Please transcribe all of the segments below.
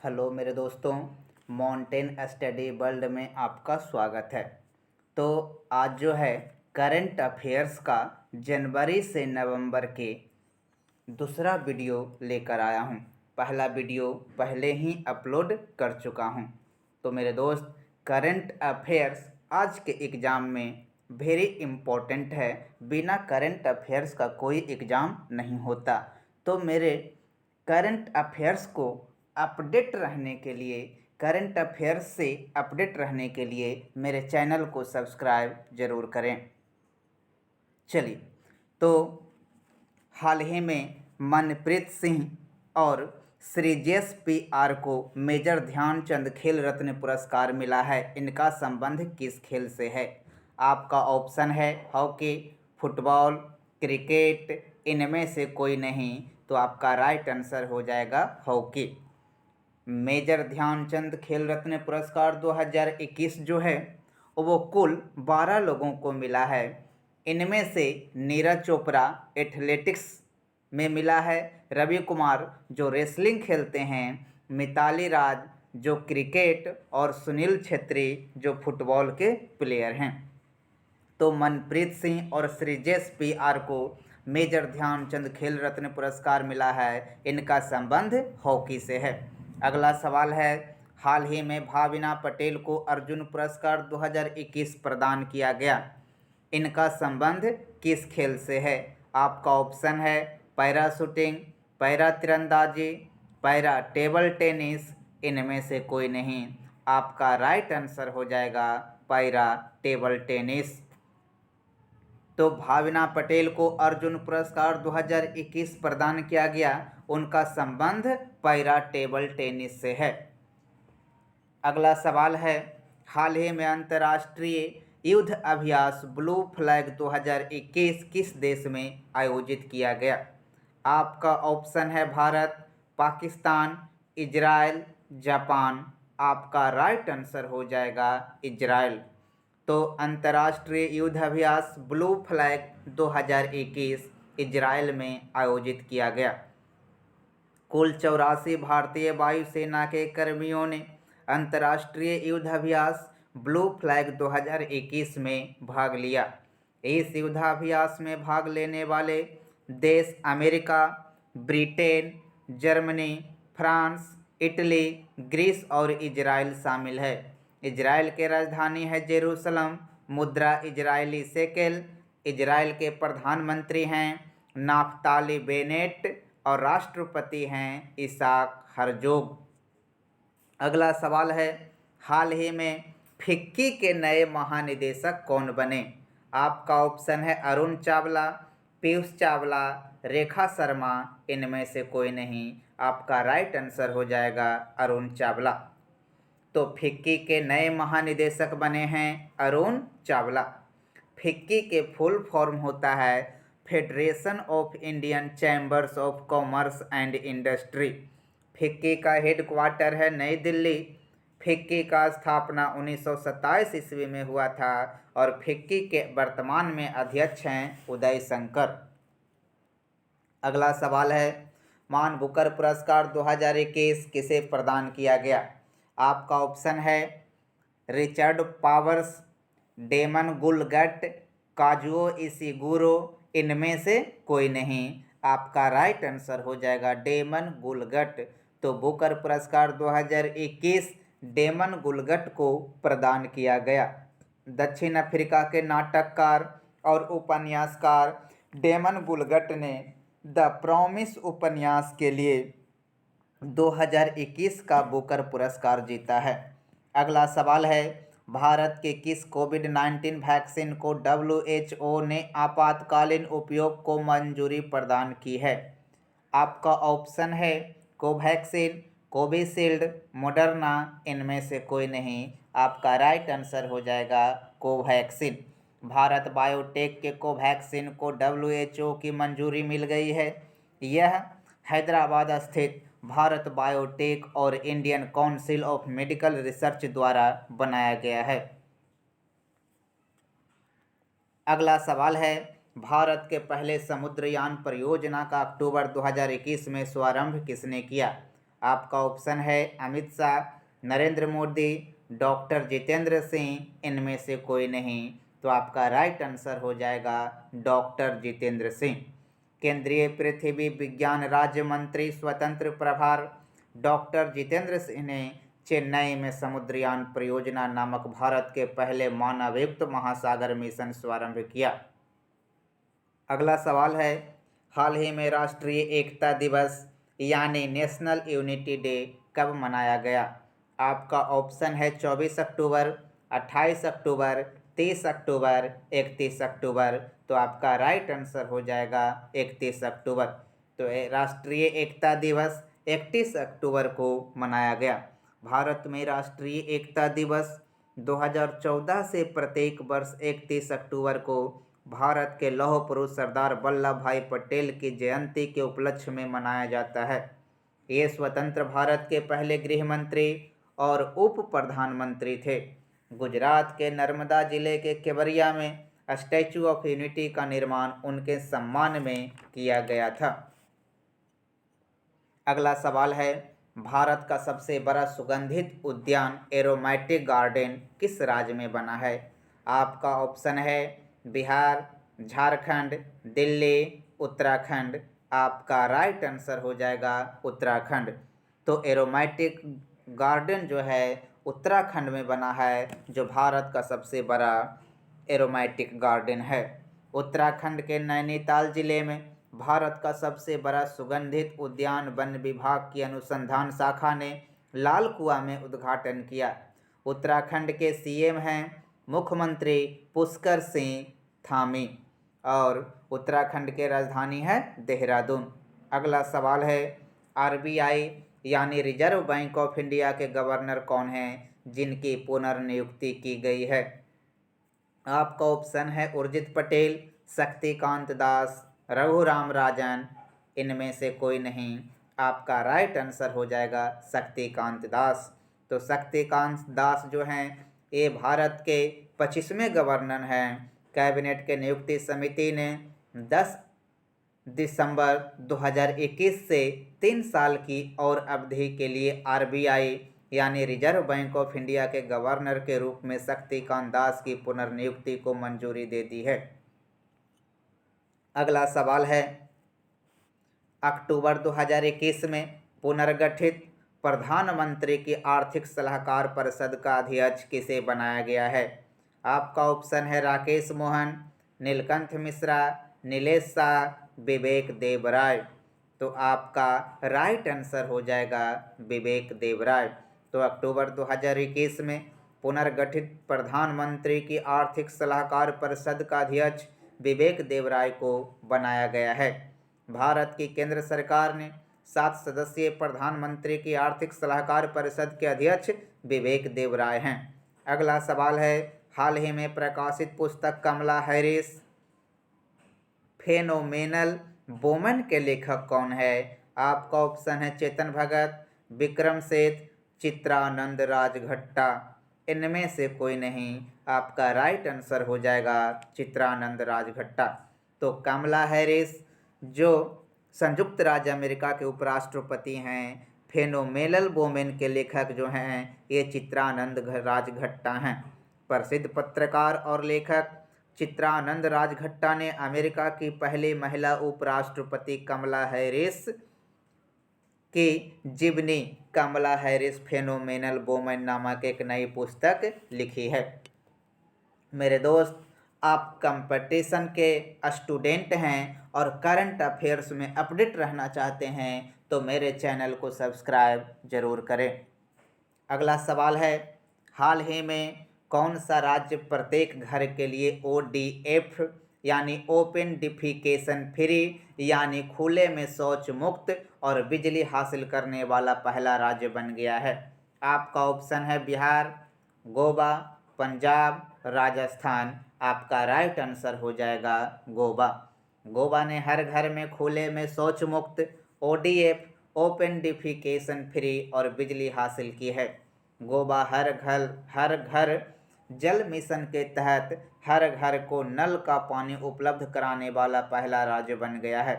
Hello मेरे दोस्तों, mountain study world में आपका स्वागत है। तो आज जो है करंट अफेयर्स का जनवरी से नवंबर के दूसरा वीडियो लेकर आया हूँ। पहला वीडियो पहले ही अपलोड कर चुका हूँ। तो मेरे दोस्त, करंट अफेयर्स आज के एग्ज़ाम में वेरी इम्पोर्टेंट है। बिना करंट अफेयर्स का कोई एग्ज़ाम नहीं होता। तो मेरे करंट अफेयर्स को अपडेट रहने के लिए, करंट अफेयर्स से अपडेट रहने के लिए मेरे चैनल को सब्सक्राइब ज़रूर करें। चलिए, तो हाल ही में मनप्रीत सिंह और श्रीजेश पी.आर. को मेजर ध्यानचंद खेल रत्न पुरस्कार मिला है। इनका संबंध किस खेल से है? आपका ऑप्शन है हॉकी, फुटबॉल, क्रिकेट, इनमें से कोई नहीं। तो आपका राइट आंसर हो जाएगा हॉकी। मेजर ध्यानचंद खेल रत्न पुरस्कार 2021 जो है वो कुल 12 लोगों को मिला है। इनमें से नीरज चोपड़ा एथलेटिक्स में मिला है, रवि कुमार जो रेसलिंग खेलते हैं, मिताली राज जो क्रिकेट और सुनील छेत्री जो फुटबॉल के प्लेयर हैं। तो मनप्रीत सिंह और श्रीजेश पी.आर. को मेजर ध्यानचंद खेल रत्न पुरस्कार मिला है। इनका संबंध हॉकी से है। अगला सवाल है, हाल ही में भाविना पटेल को अर्जुन पुरस्कार 2021 प्रदान किया गया। इनका संबंध किस खेल से है? आपका ऑप्शन है पैरा शूटिंग, पैरा तीरंदाजी, पैरा टेबल टेनिस, इनमें से कोई नहीं। आपका राइट आंसर हो जाएगा पैरा टेबल टेनिस। तो भाविना पटेल को अर्जुन पुरस्कार 2021 प्रदान किया गया। उनका संबंध पैरा टेबल टेनिस से है। अगला सवाल है, हाल ही में अंतर्राष्ट्रीय युद्ध अभ्यास ब्लू फ्लैग 2021 किस देश में आयोजित किया गया? आपका ऑप्शन है भारत, पाकिस्तान, इजराइल, जापान। आपका राइट आंसर हो जाएगा इजराइल। तो अंतर्राष्ट्रीय युद्ध अभ्यास ब्लू फ्लैग 2021 इजराइल में आयोजित किया गया। कुल 84 भारतीय वायुसेना के कर्मियों ने अंतर्राष्ट्रीय युद्ध अभ्यास ब्लू फ्लैग 2021 में भाग लिया। इस युद्धाभ्यास में भाग लेने वाले देश America, Britain, Germany, France, Italy, Greece और इजराइल शामिल है। इजराइल की राजधानी है जेरूसलम, मुद्रा इजरायली शेकेल। इजराइल के प्रधानमंत्री हैं नाफ्ताली बेनेट और राष्ट्रपति हैं इसाक हरजोग। अगला सवाल है, हाल ही में फिक्की के नए महानिदेशक कौन बने? आपका ऑप्शन है अरुण चावला, पीयूष चावला, रेखा शर्मा, इनमें से कोई नहीं। आपका राइट आंसर हो जाएगा अरुण चावला। तो फिक्की के नए महानिदेशक बने हैं अरुण चावला। फिक्की के फुल फॉर्म होता है federation of Indian chambers of commerce and industry. FICCI का हेडक्वार्टर है नई दिल्ली। फिक्की का स्थापना 1927 ईस्वी में हुआ था और फिक्की के वर्तमान में अध्यक्ष हैं उदय शंकर। अगला सवाल है, मान बुकर पुरस्कार 2021 किसे प्रदान किया गया? आपका ऑप्शन है Richard powers, daemon गुलगट, Kazuo Ishiguro, इनमें से कोई नहीं। आपका राइट आंसर हो जाएगा डेमन गुलगट। तो बुकर पुरस्कार 2021 डेमन गुलगट को प्रदान किया गया। दक्षिण अफ्रीका के नाटककार और उपन्यासकार डेमन गुलगट ने द प्रॉमिस उपन्यास के लिए 2021 का बुकर पुरस्कार जीता है। अगला सवाल है, भारत के किस कोविड-19 वैक्सीन को WHO ने आपातकालीन उपयोग को मंजूरी प्रदान की है? आपका ऑप्शन है कोवैक्सीन, कोविशील्ड, मॉडर्ना, इनमें से कोई नहीं। आपका राइट आंसर हो जाएगा कोवैक्सीन। भारत बायोटेक के कोवैक्सीन को WHO की मंजूरी मिल गई है। यह हैदराबाद स्थित भारत बायोटेक और Indian council of medical research द्वारा बनाया गया है। अगला सवाल है, भारत के पहले समुद्रयान परियोजना का अक्टूबर 2021 में शुभारंभ किसने किया? आपका ऑप्शन है अमित शाह, नरेंद्र मोदी, डॉक्टर जितेंद्र सिंह, इनमें से कोई नहीं। तो आपका राइट आंसर हो जाएगा डॉक्टर जितेंद्र सिंह। केंद्रीय पृथ्वी विज्ञान राज्य मंत्री स्वतंत्र प्रभार डॉक्टर जितेंद्र सिंह ने चेन्नई में समुद्रयान परियोजना नामक भारत के पहले मानवयुक्त महासागर मिशन शुभारंभ किया। अगला सवाल है, हाल ही में राष्ट्रीय एकता दिवस यानी नेशनल यूनिटी डे कब मनाया गया? आपका ऑप्शन है 24 अक्टूबर, 28 अक्टूबर, 30 अक्टूबर, 31 अक्टूबर। तो आपका राइट आंसर हो जाएगा 31 अक्टूबर। तो राष्ट्रीय एकता दिवस 31 अक्टूबर को मनाया गया। भारत में राष्ट्रीय एकता दिवस 2014 से प्रत्येक वर्ष 31 अक्टूबर को भारत के लौह पुरुष सरदार वल्लभ भाई पटेल की जयंती के उपलक्ष्य में मनाया जाता है। ये स्वतंत्र भारत के पहले गृह मंत्री और उप प्रधानमंत्री थे। गुजरात के नर्मदा जिले के केवड़िया में स्टैचू ऑफ यूनिटी का निर्माण उनके सम्मान में किया गया था। अगला सवाल है, भारत का सबसे बड़ा सुगंधित उद्यान एरोमेटिक गार्डन किस राज्य में बना है? आपका ऑप्शन है बिहार, झारखंड, दिल्ली, उत्तराखंड। आपका राइट आंसर हो जाएगा उत्तराखंड। तो एरोमेटिक गार्डन जो है उत्तराखंड में बना है, जो भारत का सबसे बड़ा एरोमेटिक गार्डन है। उत्तराखंड के नैनीताल जिले में भारत का सबसे बड़ा सुगंधित उद्यान वन विभाग की अनुसंधान शाखा ने लाल कुआं में उद्घाटन किया। उत्तराखंड के सीएम हैं मुख्यमंत्री पुष्कर सिंह धामी और उत्तराखंड के राजधानी है देहरादून। अगला सवाल है, आरबीआई यानी रिजर्व बैंक ऑफ इंडिया के गवर्नर कौन हैं जिनकी पुनर्नियुक्ति की गई है? आपका ऑप्शन है उर्जित पटेल, शक्तिकांत दास, रघुराम राजन, इनमें से कोई नहीं। आपका राइट आंसर हो जाएगा शक्तिकांत दास। तो शक्तिकांत दास जो हैं ये भारत के 25वें गवर्नर हैं। कैबिनेट के नियुक्ति समिति ने 10 दिसंबर 2021 से 3 साल की और अवधि के लिए आरबीआई यानी रिजर्व बैंक ऑफ इंडिया के गवर्नर के रूप में शक्तिकांत दास की पुनर्नियुक्ति को मंजूरी दे दी है। अगला सवाल है, अक्टूबर 2021 में पुनर्गठित प्रधानमंत्री की आर्थिक सलाहकार परिषद का अध्यक्ष किसे बनाया गया है? आपका ऑप्शन है राकेश मोहन, नीलकंठ मिश्रा, नीलेश शाह, विवेक देवराय। तो आपका राइट आंसर हो जाएगा विवेक देवराय। तो अक्टूबर 2021 में पुनर्गठित प्रधानमंत्री की आर्थिक सलाहकार परिषद का अध्यक्ष विवेक देवराय को बनाया गया है। भारत की केंद्र सरकार ने 7 सदस्यीय प्रधानमंत्री की आर्थिक सलाहकार परिषद के अध्यक्ष विवेक देवराय हैं। अगला सवाल है, हाल ही में प्रकाशित पुस्तक कमला हैरिस फेनोमेनल वुमन के लेखक कौन है? आपका ऑप्शन है चेतन भगत, विक्रम सेठ, चित्रानंद राजघट्टा, इनमें से कोई नहीं। आपका राइट आंसर हो जाएगा चित्रानंद राजघट्टा। तो कमला हैरिस जो संयुक्त राज्य अमेरिका के उपराष्ट्रपति हैं, फेनोमेनल वुमेन के लेखक जो हैं ये चित्रानंद राजघट्टा हैं। प्रसिद्ध पत्रकार और लेखक चित्रानंद राजघट्टा ने अमेरिका की पहली महिला उपराष्ट्रपति कमला हैरिस की जीवनी कमला हैरिस फेनोमेनल वुमन नामक एक नई पुस्तक लिखी है। मेरे दोस्त, आप कंपटीशन के स्टूडेंट हैं और करंट अफेयर्स में अपडेट रहना चाहते हैं तो मेरे चैनल को सब्सक्राइब जरूर करें। अगला सवाल है, हाल ही में कौन सा राज्य प्रत्येक घर के लिए ODF यानी ओपन डिफिकेशन फ्री यानी खुले में शौच मुक्त और बिजली हासिल करने वाला पहला राज्य बन गया है? आपका ऑप्शन है बिहार, गोवा, पंजाब, राजस्थान। आपका राइट आंसर हो जाएगा गोवा। गोवा ने हर घर में खुले में शौच मुक्त, ODF ओपन डिफिकेशन फ्री और बिजली हासिल की है। गोवा हर घर जल मिशन के तहत हर घर को नल का पानी उपलब्ध कराने वाला पहला राज्य बन गया है।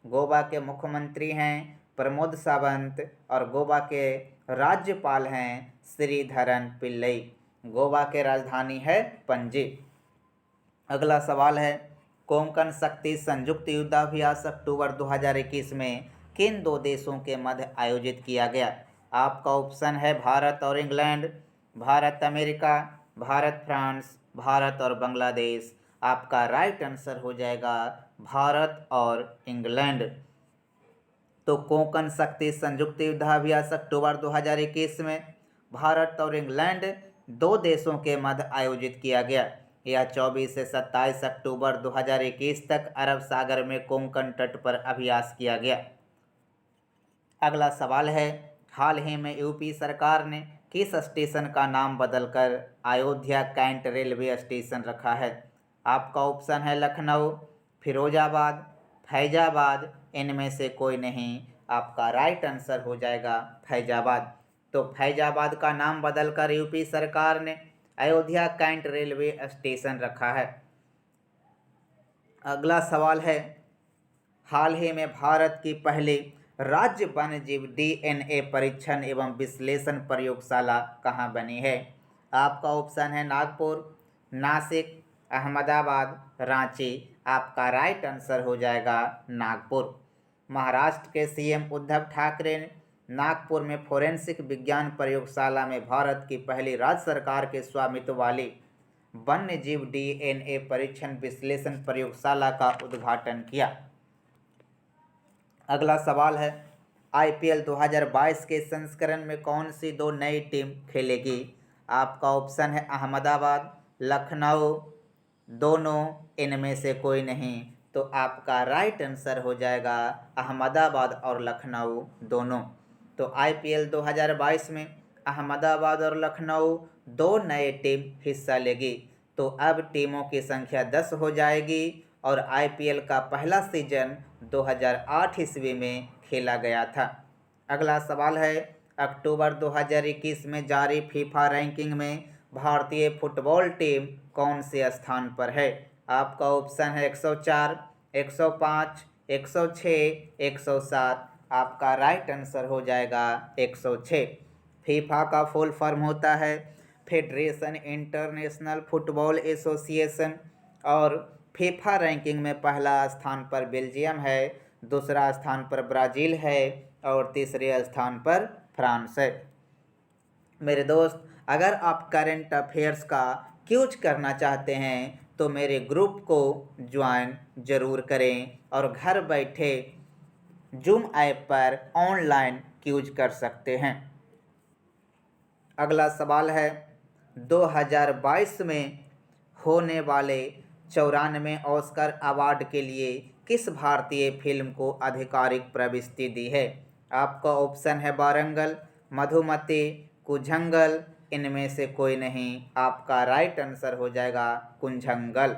गोवा के मुख्यमंत्री हैं प्रमोद सावंत और गोवा के राज्यपाल हैं श्रीधरन पिल्लई। गोवा के राजधानी है पणजी। अगला सवाल है, कोंकण शक्ति संयुक्त युद्धाभ्यास अक्टूबर 2021 में किन दो देशों के मध्य आयोजित किया गया? आपका ऑप्शन है भारत और England, Bharat America, Bharat France, Bharat और बांग्लादेश। आपका राइट आंसर हो जाएगा भारत और इंग्लैंड। तो कोंकण शक्ति संयुक्त युद्धाभ्यास अक्टूबर 2021 में भारत और इंग्लैंड दो देशों के मध्य आयोजित किया गया। यह 24 से 27 अक्टूबर 2021 तक अरब सागर में कोंकण तट पर अभ्यास किया गया। अगला सवाल है, हाल ही में यूपी सरकार ने किस स्टेशन का नाम बदलकर अयोध्या कैंट रेलवे स्टेशन रखा है? आपका ऑप्शन है लखनऊ, फिरोजाबाद, फैजाबाद, इनमें से कोई नहीं। आपका राइट आंसर हो जाएगा फैजाबाद। तो फैजाबाद का नाम बदलकर यूपी सरकार ने अयोध्या कैंट रेलवे स्टेशन रखा है। अगला सवाल है, हाल ही में भारत की पहली राज्य वन्यजीव DNA परीक्षण एवं विश्लेषण प्रयोगशाला कहाँ बनी है? आपका ऑप्शन है नागपुर, नासिक, अहमदाबाद, रांची। आपका राइट आंसर हो जाएगा नागपुर। महाराष्ट्र के CM उद्धव ठाकरे ने नागपुर में फोरेंसिक विज्ञान प्रयोगशाला में भारत की पहली राज्य सरकार के स्वामित्व वाली वन्यजीव DNA परीक्षण विश्लेषण प्रयोगशाला का उद्घाटन किया। अगला सवाल है, IPL 2022 के संस्करण में कौन सी दो नई टीम खेलेगी? आपका ऑप्शन है अहमदाबाद, लखनऊ, दोनों, इनमें से कोई नहीं। तो आपका राइट आंसर हो जाएगा अहमदाबाद और लखनऊ दोनों। तो IPL 2022 में अहमदाबाद और लखनऊ दो नए टीम हिस्सा लेगी। तो अब टीमों की संख्या 10 हो जाएगी और IPL का पहला सीजन 2008 ईस्वी में खेला गया था। अगला सवाल है, अक्टूबर 2021 में जारी फीफा रैंकिंग में भारतीय फुटबॉल टीम कौन से स्थान पर है? आपका ऑप्शन है 104, 105, 106, 107। आपका राइट आंसर हो जाएगा 106। फीफा का फुल फॉर्म होता है फेडरेशन इंटरनेशनल फुटबॉल एसोसिएशन और फीफा रैंकिंग में पहला स्थान पर बेल्जियम है, दूसरा स्थान पर ब्राज़ील है और तीसरे स्थान पर फ्रांस है। मेरे दोस्त, अगर आप करंट अफेयर्स का क्यूज करना चाहते हैं तो मेरे ग्रुप को ज्वाइन ज़रूर करें और घर बैठे जूम ऐप पर ऑनलाइन क्यूज कर सकते हैं। अगला सवाल है, 2022 में होने वाले 94वें ऑस्कर अवार्ड के लिए किस भारतीय फिल्म को आधिकारिक प्रविष्टि दी है? आपका ऑप्शन है वारंगल, मधुमती, कुंजंगल, इनमें से कोई नहीं। आपका राइट आंसर हो जाएगा कुंजंगल।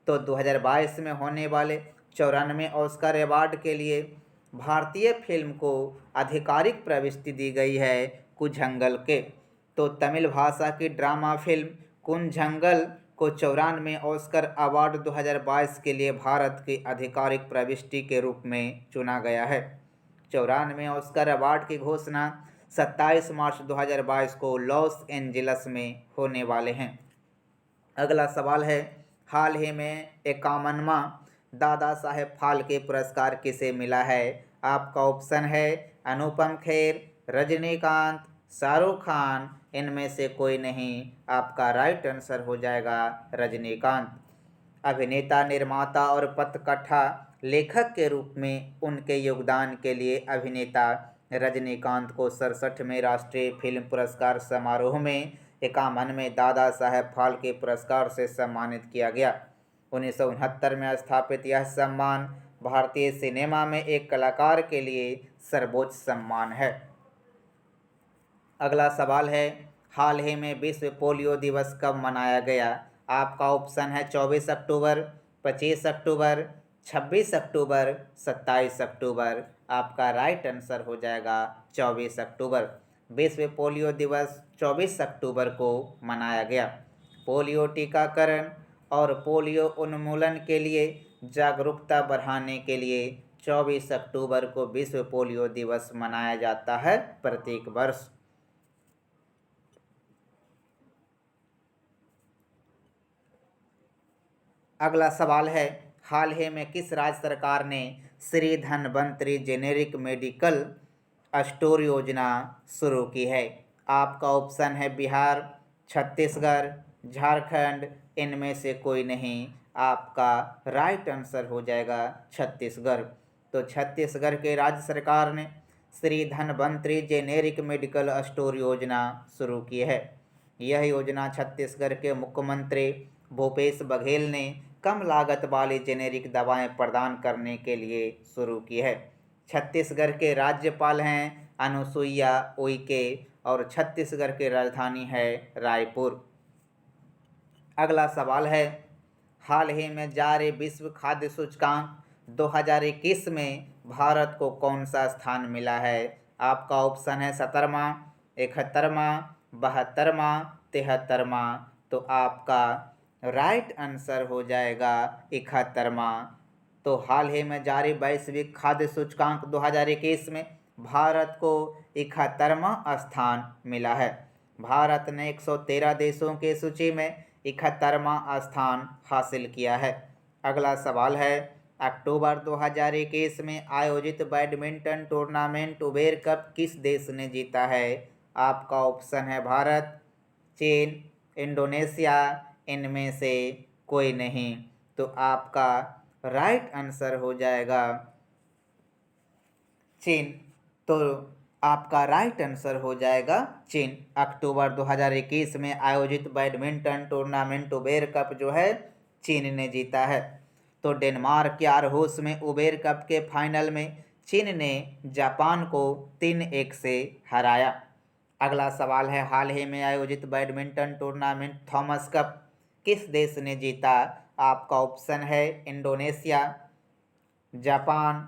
तो 2022 में होने वाले 94वें ऑस्कर अवार्ड के लिए भारतीय फिल्म को आधिकारिक प्रविष्टि दी गई है कुंजंगल के। तो तमिल भाषा की ड्रामा फिल्म कुंजंगल को 94वें ऑस्कर अवार्ड 2022 के लिए भारत की आधिकारिक प्रविष्टि के रूप में चुना गया है। 94वें ऑस्कर अवार्ड की घोषणा 27 मार्च 2022 को लॉस एंजिल्स में होने वाले हैं। अगला सवाल है, हाल ही में 51वां दादा साहेब फाल्के पुरस्कार किसे मिला है? आपका ऑप्शन है अनुपम खेर, रजनीकांत, शाहरुख खान, इनमें से कोई नहीं। आपका राइट आंसर हो जाएगा रजनीकांत। अभिनेता, निर्माता और पटकथा लेखक के रूप में उनके योगदान के लिए अभिनेता रजनीकांत को 67वें राष्ट्रीय फिल्म पुरस्कार समारोह में 51वें दादा साहेब फाल्के पुरस्कार से सम्मानित किया गया। 1969 में स्थापित यह सम्मान भारतीय सिनेमा में एक कलाकार के लिए सर्वोच्च सम्मान है। अगला सवाल है, हाल ही में विश्व पोलियो दिवस कब मनाया गया? आपका ऑप्शन है 24 अक्टूबर, 25 अक्टूबर, 26 अक्टूबर, 27 अक्टूबर। आपका राइट आंसर हो जाएगा 24 अक्टूबर। विश्व पोलियो दिवस 24 अक्टूबर को मनाया गया। पोलियो टीकाकरण और पोलियो उन्मूलन के लिए जागरूकता बढ़ाने के लिए 24 अक्टूबर को विश्व पोलियो दिवस मनाया जाता है प्रत्येक वर्ष। अगला सवाल है, हाल ही में किस राज्य सरकार ने Shri Dhanvantari generic medical store योजना शुरू की है? आपका ऑप्शन है बिहार, छत्तीसगढ़, झारखंड, इनमें से कोई नहीं। आपका राइट आंसर हो जाएगा छत्तीसगढ़। तो छत्तीसगढ़ के राज्य सरकार ने Shri Dhanvantari generic medical store योजना शुरू की है। यह योजना छत्तीसगढ़ के मुख्यमंत्री भूपेश बघेल ने कम लागत वाली जेनेरिक दवाएं प्रदान करने के लिए शुरू की है। छत्तीसगढ़ के राज्यपाल हैं अनुसुईया उइके और छत्तीसगढ़ की राजधानी है रायपुर। अगला सवाल है, हाल ही में जारी विश्व खाद्य सूचकांक 2021 में भारत को कौन सा स्थान मिला है? आपका ऑप्शन है 17वां, 71वां, 72वां, 73वां। तो आपका राइट आंसर हो जाएगा 71वां। तो हाल ही में जारी वैश्विक खाद्य सूचकांक 2021 में भारत को 71वां स्थान मिला है। भारत ने 113 देशों की सूची में 71वां स्थान हासिल किया है। अगला सवाल है, अक्टूबर 2021 में आयोजित बैडमिंटन टूर्नामेंट उबेर कप किस देश ने जीता है? आपका ऑप्शन है भारत, चीन, इंडोनेशिया, इनमें से कोई नहीं। तो आपका राइट आंसर हो जाएगा चीन। तो आपका राइट आंसर हो जाएगा चीन। अक्टूबर 2021 में आयोजित बैडमिंटन टूर्नामेंट उबेर कप जो है चीन ने जीता है। तो डेनमार्क के आरहुस में उबेर कप के फाइनल में चीन ने जापान को 3-1 से हराया। अगला सवाल है, हाल ही में आयोजित बैडमिंटन टूर्नामेंट थॉमस कप किस देश ने जीता? आपका ऑप्शन है इंडोनेशिया, जापान,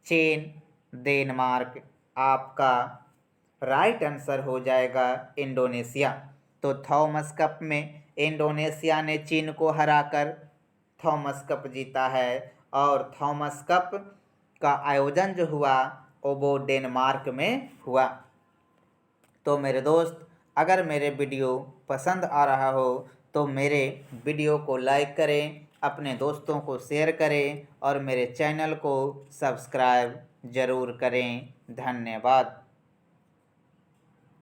चीन, डेनमार्क। आपका राइट आंसर हो जाएगा इंडोनेशिया। तो थॉमस कप में इंडोनेशिया ने चीन को हराकर थॉमस कप जीता है और थॉमस कप का आयोजन जो हुआ वो डेनमार्क में हुआ। तो मेरे दोस्त, अगर मेरे वीडियो पसंद आ रहा हो तो मेरे वीडियो को लाइक करें, अपने दोस्तों को शेयर करें और मेरे चैनल को सब्सक्राइब ज़रूर करें। धन्यवाद।